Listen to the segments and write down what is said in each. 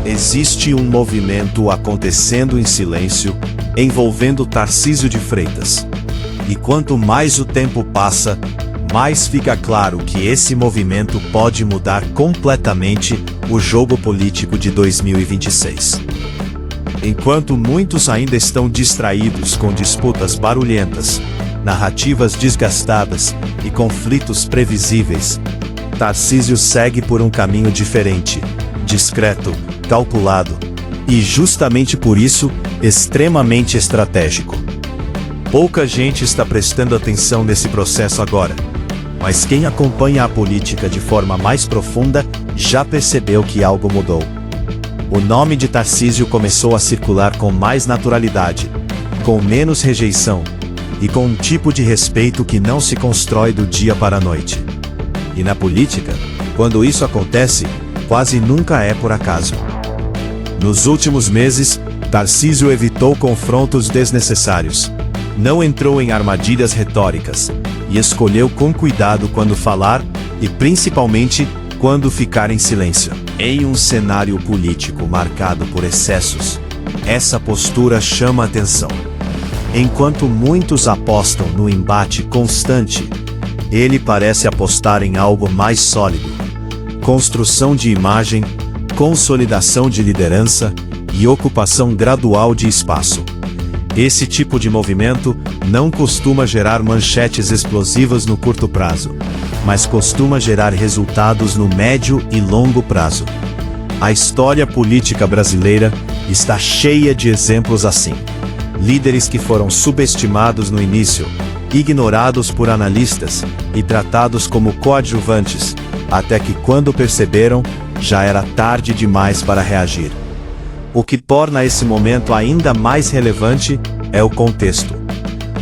Existe um movimento acontecendo em silêncio, envolvendo Tarcísio de Freitas. E quanto mais o tempo passa, mais fica claro que esse movimento pode mudar completamente o jogo político de 2026. Enquanto muitos ainda estão distraídos com disputas barulhentas, narrativas desgastadas e conflitos previsíveis, Tarcísio segue por um caminho diferente, discreto, calculado e, justamente por isso, extremamente estratégico. Pouca gente está prestando atenção nesse processo agora, mas quem acompanha a política de forma mais profunda já percebeu que algo mudou. O nome de Tarcísio começou a circular com mais naturalidade, com menos rejeição e com um tipo de respeito que não se constrói do dia para a noite. E na política, quando isso acontece, quase nunca é por acaso. Nos últimos meses, Tarcísio evitou confrontos desnecessários, não entrou em armadilhas retóricas e escolheu com cuidado quando falar e principalmente quando ficar em silêncio. Em um cenário político marcado por excessos, essa postura chama atenção. Enquanto muitos apostam no embate constante, ele parece apostar em algo mais sólido: construção de imagem, consolidação de liderança e ocupação gradual de espaço. Esse tipo de movimento não costuma gerar manchetes explosivas no curto prazo, mas costuma gerar resultados no médio e longo prazo. A história política brasileira está cheia de exemplos assim. Líderes que foram subestimados no início, ignorados por analistas e tratados como coadjuvantes, até que quando perceberam, já era tarde demais para reagir. O que torna esse momento ainda mais relevante é o contexto.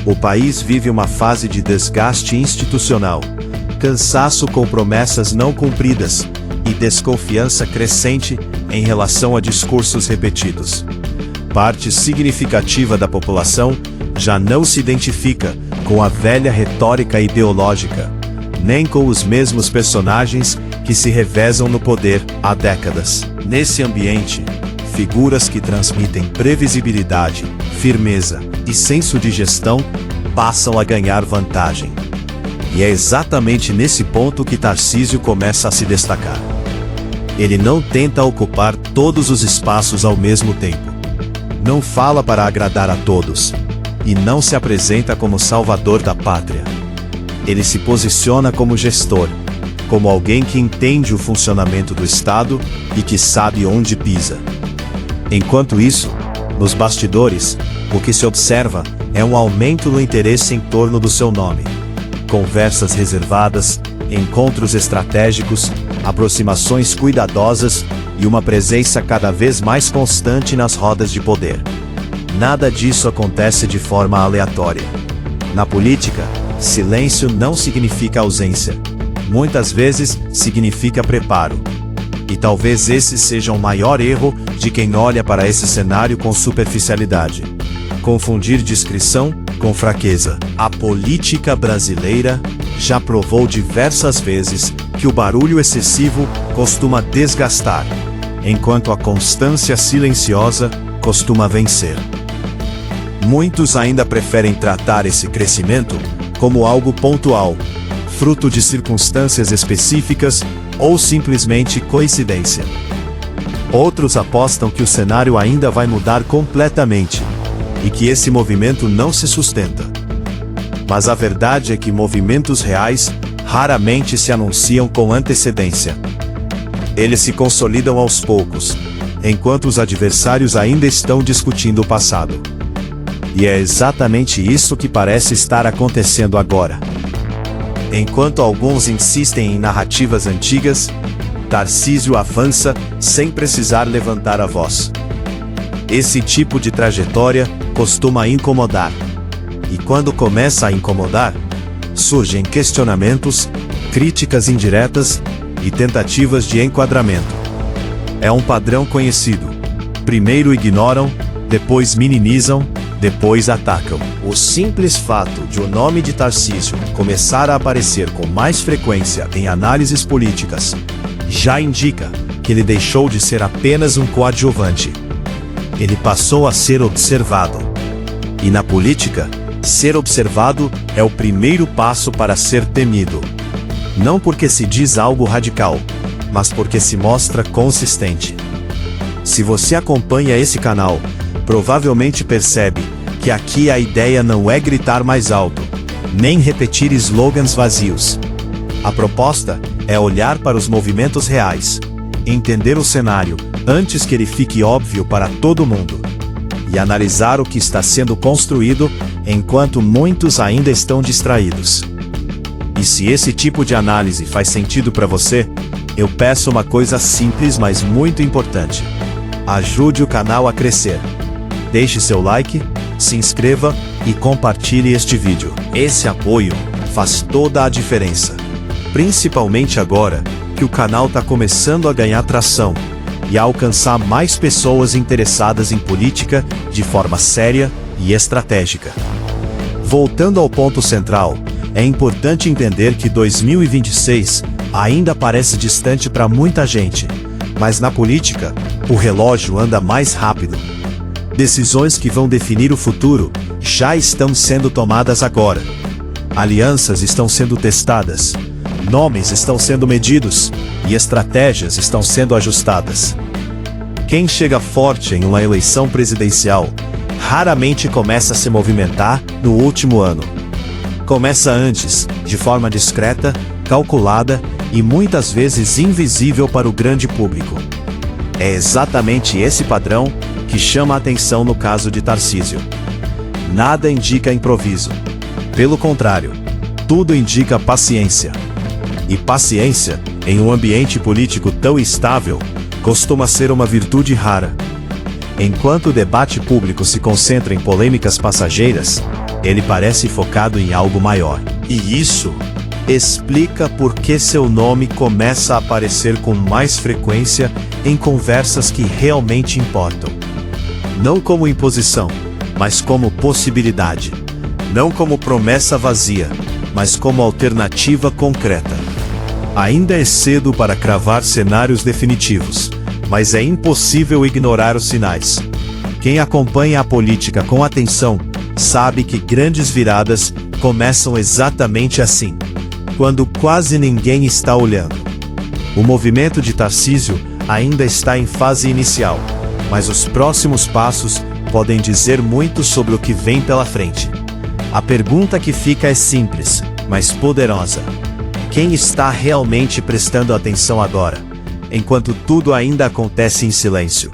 O país vive uma fase de desgaste institucional, cansaço com promessas não cumpridas e desconfiança crescente em relação a discursos repetidos. Parte significativa da população já não se identifica com a velha retórica ideológica, nem com os mesmos personagens que se revezam no poder há décadas. Nesse ambiente, figuras que transmitem previsibilidade, firmeza e senso de gestão passam a ganhar vantagem. E é exatamente nesse ponto que Tarcísio começa a se destacar. Ele não tenta ocupar todos os espaços ao mesmo tempo. Não fala para agradar a todos, e não se apresenta como salvador da pátria. Ele se posiciona como gestor, como alguém que entende o funcionamento do Estado e que sabe onde pisa. Enquanto isso, nos bastidores, o que se observa é um aumento no interesse em torno do seu nome. Conversas reservadas, encontros estratégicos, aproximações cuidadosas e uma presença cada vez mais constante nas rodas de poder. Nada disso acontece de forma aleatória. Na política, silêncio não significa ausência. Muitas vezes significa preparo. E talvez esse seja o maior erro de quem olha para esse cenário com superficialidade. Confundir discrição com fraqueza. A política brasileira já provou diversas vezes que o barulho excessivo costuma desgastar, enquanto a constância silenciosa costuma vencer. Muitos ainda preferem tratar esse crescimento como algo pontual, fruto de circunstâncias específicas ou simplesmente coincidência. Outros apostam que o cenário ainda vai mudar completamente e que esse movimento não se sustenta. Mas a verdade é que movimentos reais raramente se anunciam com antecedência. Eles se consolidam aos poucos, enquanto os adversários ainda estão discutindo o passado. E é exatamente isso que parece estar acontecendo agora. Enquanto alguns insistem em narrativas antigas, Tarcísio avança sem precisar levantar a voz. Esse tipo de trajetória costuma incomodar. E quando começa a incomodar, surgem questionamentos, críticas indiretas e tentativas de enquadramento. É um padrão conhecido. Primeiro ignoram, depois minimizam, depois atacam. O simples fato de o nome de Tarcísio começar a aparecer com mais frequência em análises políticas já indica que que ele deixou de ser apenas um coadjuvante. Ele passou a ser observado. E na política, ser observado é o primeiro passo para ser temido. Não porque se diz algo radical, mas porque se mostra consistente. Se você acompanha esse canal, provavelmente percebe que aqui a ideia não é gritar mais alto, nem repetir slogans vazios. A proposta é olhar para os movimentos reais, entender o cenário antes que ele fique óbvio para todo mundo, e analisar o que está sendo construído enquanto muitos ainda estão distraídos. E se esse tipo de análise faz sentido para você, eu peço uma coisa simples, mas muito importante. Ajude o canal a crescer. Deixe seu like, se inscreva e compartilhe este vídeo. Esse apoio faz toda a diferença. Principalmente agora que o canal está começando a ganhar tração e a alcançar mais pessoas interessadas em política de forma séria e estratégica. Voltando ao ponto central, é importante entender que 2026 ainda parece distante para muita gente, mas na política, o relógio anda mais rápido. Decisões que vão definir o futuro já estão sendo tomadas agora. Alianças estão sendo testadas, nomes estão sendo medidos e estratégias estão sendo ajustadas. Quem chega forte em uma eleição presidencial raramente começa a se movimentar no último ano. Começa antes, de forma discreta, calculada e muitas vezes invisível para o grande público. É exatamente esse padrão que chama a atenção no caso de Tarcísio. Nada indica improviso. Pelo contrário, tudo indica paciência. E paciência, em um ambiente político tão instável, costuma ser uma virtude rara. Enquanto o debate público se concentra em polêmicas passageiras, ele parece focado em algo maior. E isso explica por que seu nome começa a aparecer com mais frequência em conversas que realmente importam. Não como imposição, mas como possibilidade. Não como promessa vazia, mas como alternativa concreta. Ainda é cedo para cravar cenários definitivos, mas é impossível ignorar os sinais. Quem acompanha a política com atenção sabe que grandes viradas começam exatamente assim, quando quase ninguém está olhando. O movimento de Tarcísio ainda está em fase inicial, mas os próximos passos podem dizer muito sobre o que vem pela frente. A pergunta que fica é simples, mas poderosa. Quem está realmente prestando atenção agora, enquanto tudo ainda acontece em silêncio?